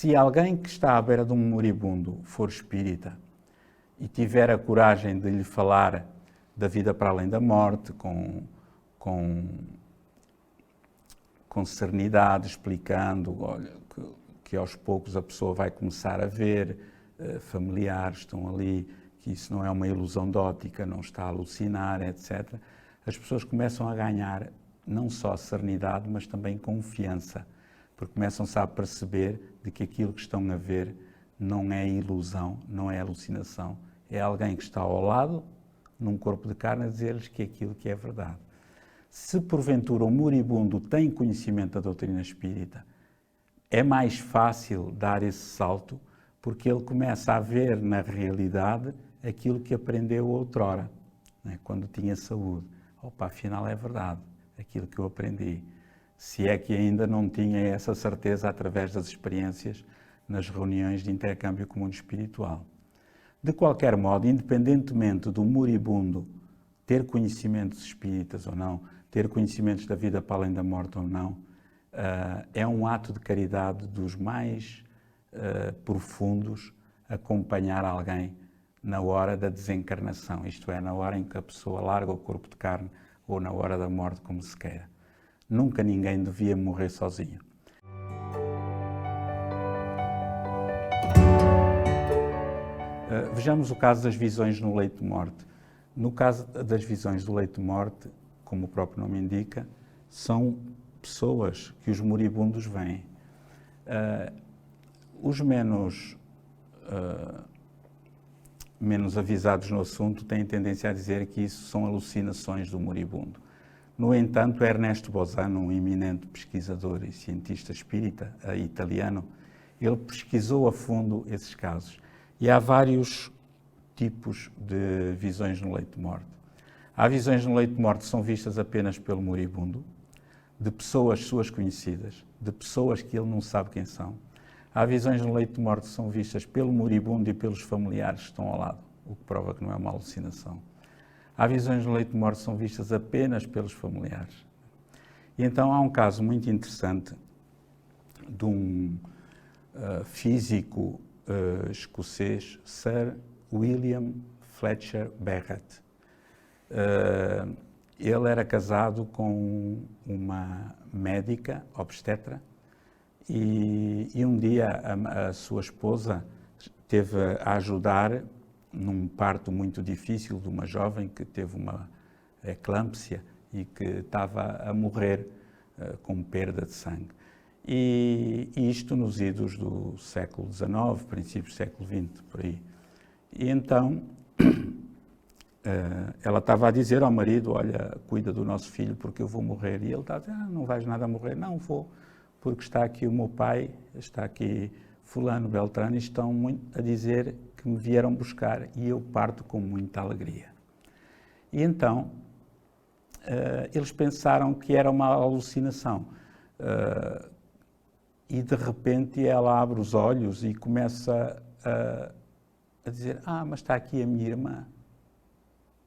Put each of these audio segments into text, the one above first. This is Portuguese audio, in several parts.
Se alguém que está à beira de um moribundo for espírita e tiver a coragem de lhe falar da vida para além da morte, com serenidade, explicando, olha, que aos poucos a pessoa vai começar a ver, familiares estão ali, que isso não é uma ilusão de óptica, não está a alucinar, etc. As pessoas começam a ganhar não só serenidade, mas também confiança, porque começam-se a perceber de que aquilo que estão a ver não é ilusão, não é alucinação, é alguém que está ao lado, num corpo de carne, a dizer-lhes que aquilo que é verdade. Se porventura o moribundo tem conhecimento da doutrina espírita, é mais fácil dar esse salto, porque ele começa a ver na realidade aquilo que aprendeu outrora, né, quando tinha saúde. Opa, afinal é verdade, aquilo que eu aprendi. Se é que ainda não tinha essa certeza através das experiências nas reuniões de intercâmbio comum espiritual. De qualquer modo, independentemente do moribundo ter conhecimentos espíritas ou não, ter conhecimentos da vida para além da morte ou não, é um ato de caridade dos mais profundos acompanhar alguém na hora da desencarnação, isto é, na hora em que a pessoa larga o corpo de carne ou na hora da morte, como se queira. Nunca ninguém devia morrer sozinho. Vejamos o caso das visões no leito de morte. No caso das visões do leito de morte, como o próprio nome indica, são pessoas que os moribundos veem. Os menos avisados no assunto têm tendência a dizer que isso são alucinações do moribundo. No entanto, Ernesto Bosano, um eminente pesquisador e cientista espírita italiano, ele pesquisou a fundo esses casos. E há vários tipos de visões no leito de morte. Há visões no leito de morte que são vistas apenas pelo moribundo, de pessoas suas conhecidas, de pessoas que ele não sabe quem são. Há visões no leito de morte que são vistas pelo moribundo e pelos familiares que estão ao lado, o que prova que não é uma alucinação. Há visões no leito de morte que são vistas apenas pelos familiares. E então há um caso muito interessante de um físico escocês, Sir William Fletcher Barrett. Ele era casado com uma médica obstetra e um dia a sua esposa teve a ajudar num parto muito difícil de uma jovem que teve uma eclâmpsia e que estava a morrer com perda de sangue. E isto nos idos do século XIX, princípios do século XX, por aí. E então ela estava a dizer ao marido, olha, cuida do nosso filho porque eu vou morrer. E ele estava a dizer, não vais nada a morrer. Não, vou, porque está aqui o meu pai, está aqui fulano, Beltrano, e estão a dizer que me vieram buscar e eu parto com muita alegria. E então eles pensaram que era uma alucinação. E de repente ela abre os olhos e começa a dizer, mas está aqui a minha irmã,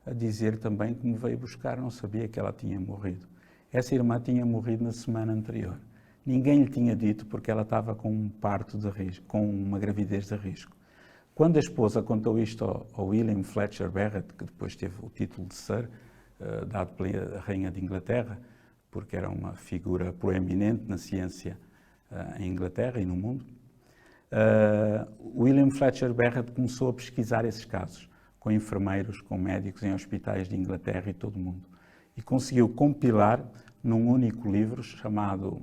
a dizer também que me veio buscar, não sabia que ela tinha morrido. Essa irmã tinha morrido na semana anterior. Ninguém lhe tinha dito porque ela estava com um parto de risco, com uma gravidez de risco. Quando a esposa contou isto ao William Fletcher Barrett, que depois teve o título de Sir, dado pela Rainha de Inglaterra, porque era uma figura proeminente na ciência em Inglaterra e no mundo, William Fletcher Barrett começou a pesquisar esses casos, com enfermeiros, com médicos em hospitais de Inglaterra e todo o mundo. E conseguiu compilar num único livro chamado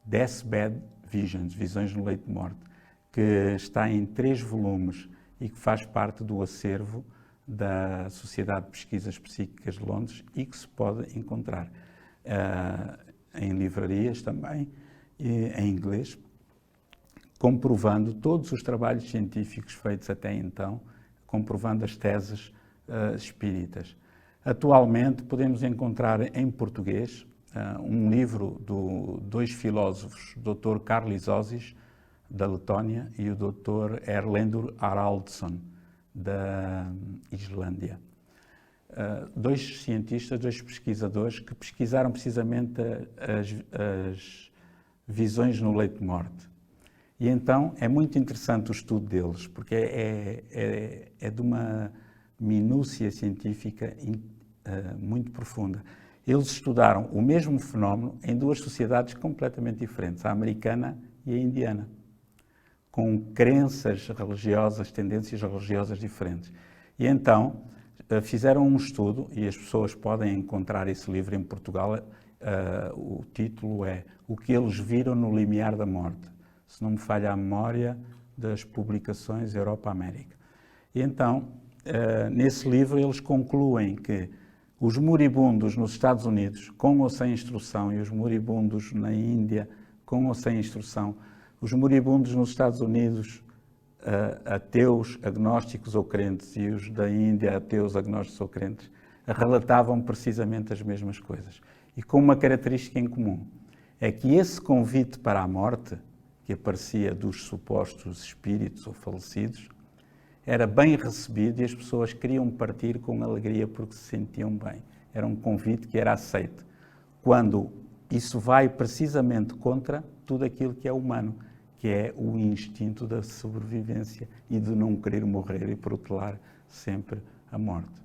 Deathbed Visions, Visões no Leito de Morte, que está em 3 volumes e que faz parte do acervo da Sociedade de Pesquisas Psíquicas de Londres e que se pode encontrar em livrarias também, em inglês, comprovando todos os trabalhos científicos feitos até então, comprovando as teses espíritas. Atualmente podemos encontrar em português um livro de 2 filósofos, o Dr. Carlis Osis, da Letónia, e o Dr. Erlendur Haraldsson, da Islândia. 2 cientistas, 2 pesquisadores que pesquisaram precisamente as visões no leito de morte. E então é muito interessante o estudo deles, porque é de uma minúcia científica muito profunda. Eles estudaram o mesmo fenómeno em duas sociedades completamente diferentes, a americana e a indiana, com crenças religiosas, tendências religiosas diferentes. E então fizeram um estudo, e as pessoas podem encontrar esse livro em Portugal, o título é O que eles viram no limiar da morte, se não me falha a memória, das publicações Europa-América. E então, nesse livro, eles concluem que os moribundos nos Estados Unidos, com ou sem instrução, e os moribundos na Índia, com ou sem instrução, os moribundos nos Estados Unidos, ateus, agnósticos ou crentes, e os da Índia, ateus, agnósticos ou crentes, relatavam precisamente as mesmas coisas. E com uma característica em comum, é que esse convite para a morte, que aparecia dos supostos espíritos ou falecidos, era bem recebido e as pessoas queriam partir com alegria porque se sentiam bem. Era um convite que era aceito. Quando isso vai precisamente contra tudo aquilo que é humano, que é o instinto da sobrevivência e de não querer morrer e protelar sempre a morte.